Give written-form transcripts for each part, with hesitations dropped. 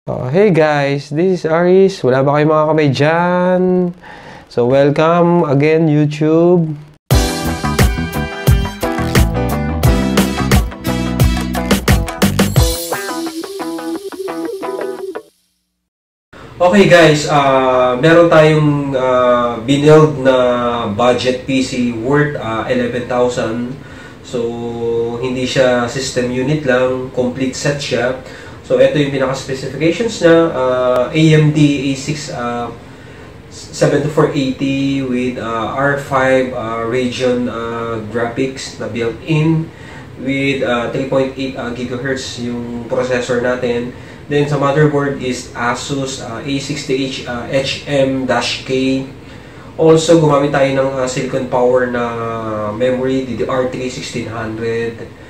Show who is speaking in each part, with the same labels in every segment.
Speaker 1: Hey guys, this is Aris. Wala ba kayong mga kamay dyan? So, welcome again, YouTube. Okay guys, meron tayong binild na budget PC worth 11,000. So, hindi siya system unit lang, complete set siya. So, ito yung pinaka-specifications na AMD A6 7480 with R5 Radeon graphics na built-in with 3.8 GHz yung processor natin. Then, sa motherboard is Asus A60HM-K. Also, gumamit tayo ng silicon power na memory, DDR3 1600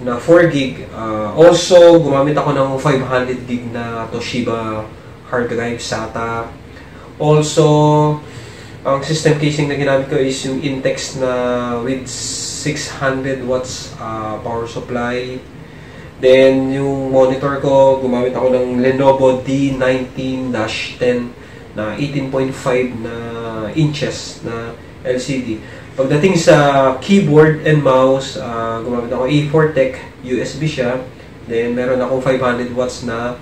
Speaker 1: na 4GB. Also, gumamit ako ng 500GB na Toshiba hard drive SATA. Also, ang system casing na ginamit ko is yung Intex na with 600 watts power supply. Then, yung monitor ko, gumamit ako ng Lenovo D19-10 na 18.5 na inches na LCD. Pagdating sa keyboard and mouse, gumamit ako A4 Tech, USB siya. Then, meron akong 500 watts na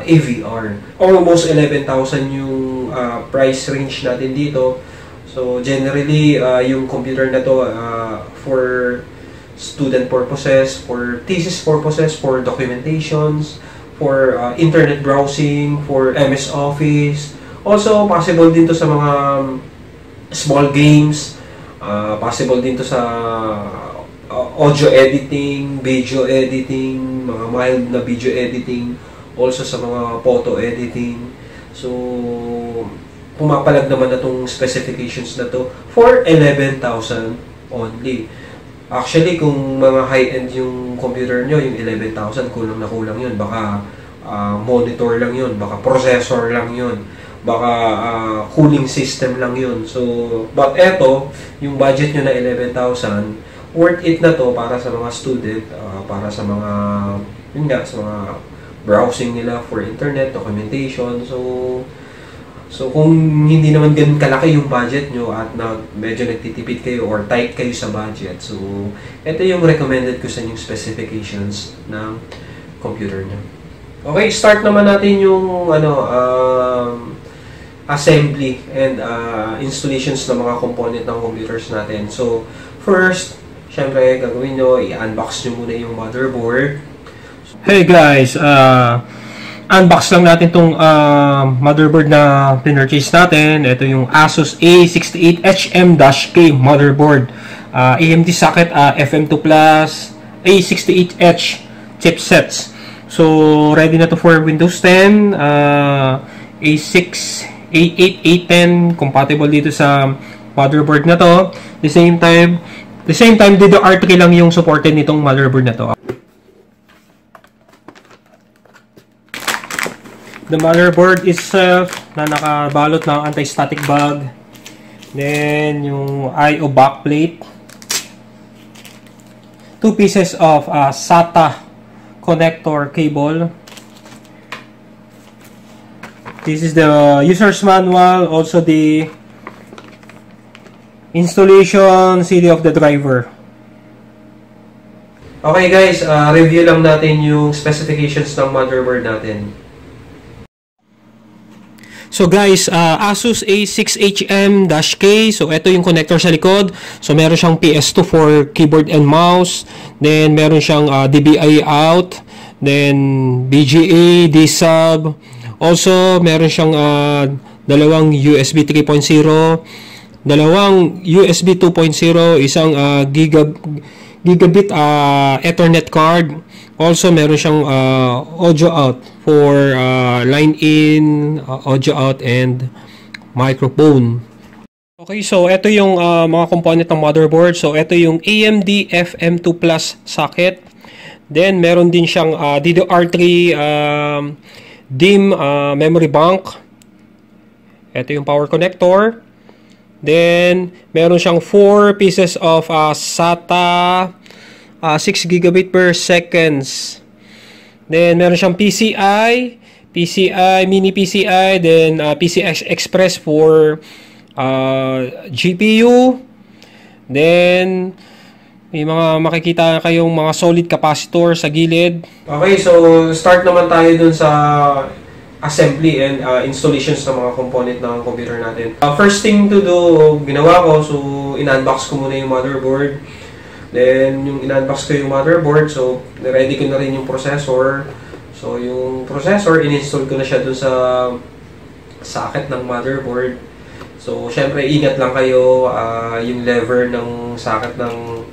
Speaker 1: AVR. Almost 11,000 yung price range natin dito. So, generally, yung computer na to for student purposes, for thesis purposes, for documentations, for internet browsing, for MS Office. Also, possible din to sa mga small games. Possible din to sa audio editing, video editing, mga mild na video editing, also sa mga photo editing. So, pumapalag naman na itong specifications na to for 11,000 only. Actually, kung mga high-end yung computer nyo, yung 11,000, kulang na kulang yun. Baka monitor lang yun, baka processor lang yun, baka cooling system lang yun. So, but eto, yung budget nyo na 11,000, worth it na to para sa mga student, para sa mga, yun nga, sa mga browsing nila for internet, documentation. So kung hindi naman ganun kalaki yung budget nyo at medyo nagtitipid kayo or tight kayo sa budget, so ito yung recommended ko sa inyong specifications ng computer nyo. Okay, start naman natin yung assembly and installations ng mga component ng computers natin. So, first, syempre, gagawin nyo, i-unbox nyo muna yung motherboard. Hey guys, unbox lang natin itong motherboard na pinurchase natin. Ito yung Asus A68HM-K motherboard. AMD socket FM2+, A68H chipsets. So, ready na to for Windows 10, A6, A8, A10, compatible dito sa motherboard na to. The same time, DDR3 lang yung supported nitong motherboard na to. The motherboard itself na nakabalot ng anti-static bag. Then, yung I/O backplate. 2 pieces of SATA connector cable. This is the user's manual, also the installation CD of the driver. Okay guys, review lang natin yung specifications ng motherboard natin. So guys, Asus A6HM-K. So ito yung connector sa likod. So meron siyang PS2 for keyboard and mouse. Then meron siyang DBI out. Then BGA, D-sub. Also meron siyang dalawang USB 3.0, dalawang USB 2.0, isang gigabit Ethernet card. Also, meron siyang audio out for line in, audio out, and microphone. Okay, so ito yung mga component ng motherboard. So, ito yung AMD FM2+ socket. Then, meron din siyang DDR3 DIMM memory bank. Ito yung power connector. Then, meron siyang 4 pieces of SATA 6 gigabit per seconds
Speaker 2: Then, meron siyang PCI, mini PCI, then PCI Express for GPU. Then, may mga makikita kayong mga solid capacitor sa gilid.
Speaker 1: Okay, so start naman tayo dun sa assembly and installations ng mga component ng computer natin. First thing to do, ginawa ko, so in-unbox ko muna yung motherboard. Then, yung in-unbox ko yung motherboard, so ready ko na rin yung processor. So, yung processor, in-install ko na siya dun sa socket ng motherboard. So, syempre, ingat lang kayo yung lever ng socket ng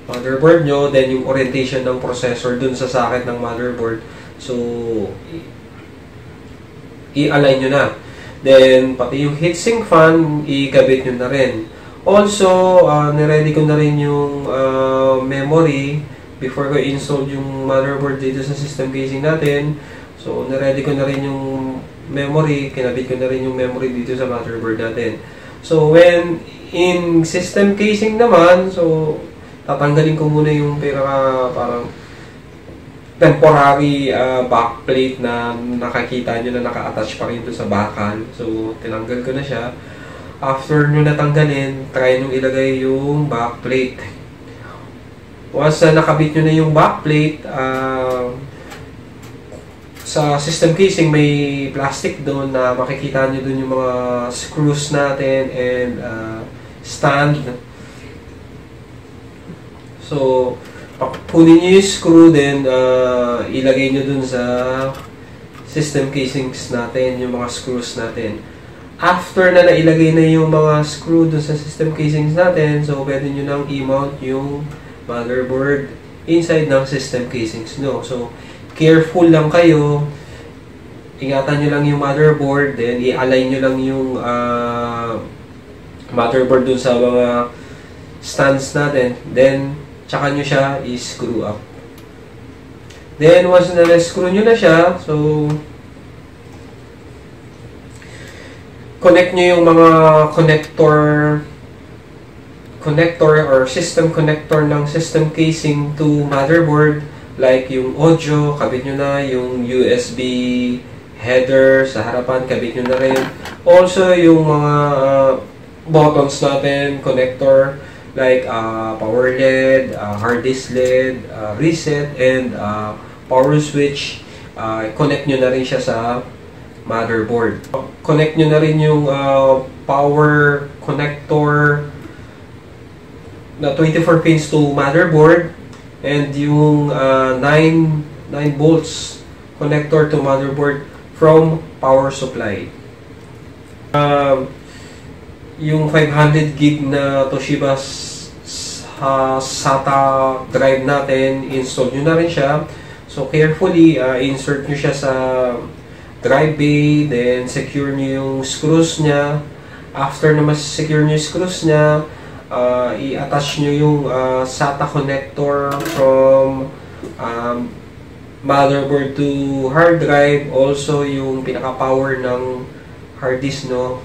Speaker 1: motherboard nyo, then yung orientation ng processor dun sa socket ng motherboard. So, i-align nyo na. Then, pati yung heatsink fan, ikabit nyo na rin. Also, niready ko na rin yung memory before ko install yung motherboard dito sa system casing natin. So, niready ko na rin yung memory, kinabit ko na rin yung memory dito sa motherboard natin. So, when in system casing naman, so, tatanggalin ko muna yung parang temporary backplate na nakakita nyo na naka-attach pa rin ito sa bakal. So, tinanggal ko na siya. After nyo natanggalin, try nyo ilagay yung backplate. Once na nakabit nyo na yung backplate, sa system casing may plastic doon na makikita nyo doon yung mga screws natin and stand. So, kunin nyo yung screw, then ilagay nyo dun sa system casings natin, yung mga screws natin. After na nailagay na yung mga screw dun sa system casings natin, so pwede nyo nang i-mount yung motherboard inside ng system casings nyo. So, careful lang kayo. Ingatan nyo lang yung motherboard, then i-align nyo lang yung motherboard dun sa mga stands natin. Then, tsaka nyo siya i-screw up. Then, once na na-screw nyo na siya, so, connect nyo yung mga connector or system connector ng system casing to motherboard. Like yung audio, kabit nyo na. Yung USB header sa harapan, kabit nyo na rin. Also, yung mga buttons natin, connector, like power LED, hard disk LED, reset, and power switch. Connect nyo na rin siya sa motherboard. Connect nyo na rin yung power connector na 24 pins to motherboard and yung 9 volts connector to motherboard from power supply. Yung 500 gig na Toshiba SATA drive natin, install nyo na rin siya. So, carefully, insert nyo siya sa drive bay, then secure nyo yung screws niya. After na mas-secure nyo yung screws niya, i-attach nyo yung SATA connector from motherboard to hard drive. Also, yung pinaka-power ng hard disk, no,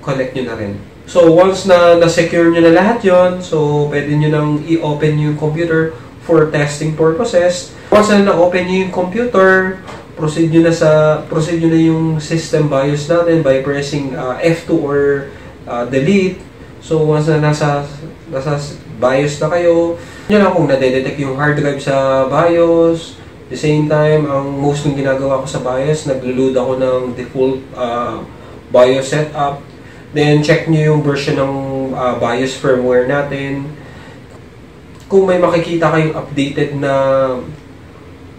Speaker 1: connect nyo na rin. So, once na na-secure nyo na lahat yon, so, pwede nyo nang i-open yung computer for testing purposes. Once na na-open nyo yung computer, proceed nyo na yung system BIOS natin by pressing F2 or delete. So, once na nasa BIOS na kayo, nyo lang kung nadedetect yung hard drive sa BIOS. At the same time, ang most ng ginagawa ko sa BIOS, naglo-load ako ng default BIOS setup. Then, check nyo yung version ng BIOS firmware natin. Kung may makikita kayong updated na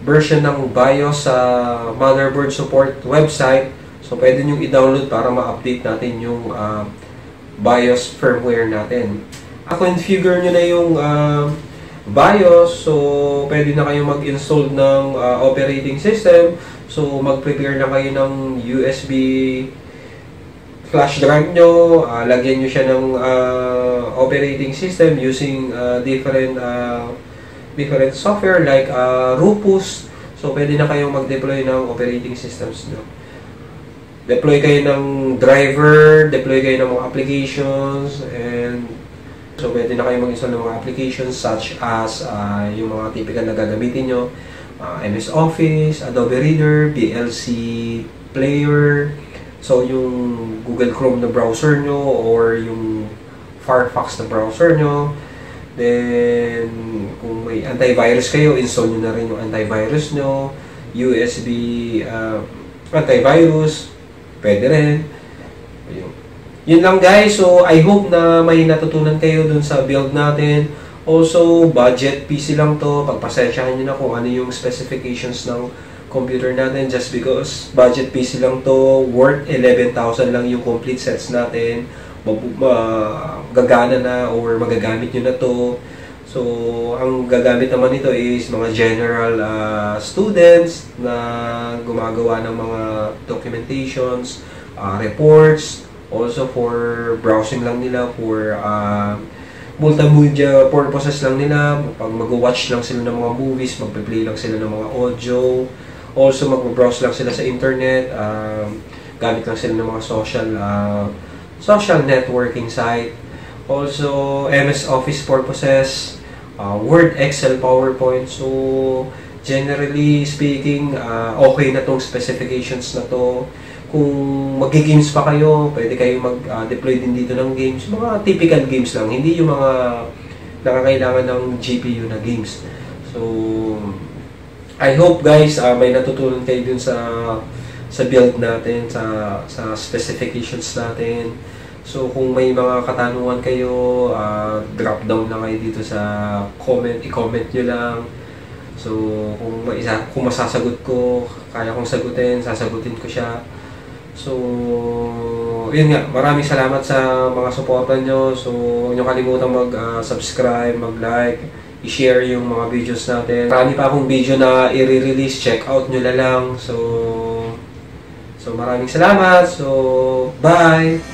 Speaker 1: version ng BIOS sa motherboard support website, so pwede nyo i-download para ma-update natin yung BIOS firmware natin. Configure nyo na yung BIOS, so pwede na kayo mag-install ng operating system. So, mag-prepare na kayo ng USB flash drive nyo, lagyan nyo siya ng operating system using different software like Rufus. So, pwede na kayong mag-deploy ng operating systems nyo. Deploy kayo ng driver, deploy kayo ng mga applications, and so, pwede na kayong mag-install ng mga applications such as yung mga typical na gagamitin nyo. MS Office, Adobe Reader, VLC Player, so yung Google Chrome na browser nyo or yung Firefox na browser nyo. Then, kung may antivirus kayo, install nyo na rin yung antivirus nyo. USB antivirus, pwede rin. Yun lang guys. So, I hope na may natutunan kayo dun sa build natin. Also, budget PC lang to. Pagpasensyahan nyo na kung ano yung specifications ng computer natin just because budget PC lang to. Worth 11,000 lang yung complete sets natin. Gagana na or magagamit nyo na to. So, ang gagamit naman nito is mga general students na gumagawa ng mga documentations, reports, also for browsing lang nila, for multimedia purposes lang nila. Pag mag-watch lang sila ng mga movies, magpe-play lang sila ng mga audio, also mag-browse lang sila sa internet, gamit lang sila ng mga social networking site, also MS Office purposes, Word, Excel, PowerPoint. So, generally speaking, okay na tong specifications na to. Kung mag-games pa kayo, pwede kayo mag-deploy din dito ng games. Mga typical games lang, hindi yung mga nakakailangan ng GPU na games. So, I hope guys, may natutunan kayo dun sa build natin, sa specifications natin. So, kung may mga katanungan kayo, drop down lang kayo dito sa comment, i-comment nyo lang. So, kung masasagot ko, kaya kong sasagutin ko siya. So, yun nga, maraming salamat sa mga suporta nyo. So, huwag nyo kalimutan mag-subscribe, mag-like, i-share yung mga videos natin. Marami pa akong video na i-release, check out nyo na lang. So maraming salamat. So, bye!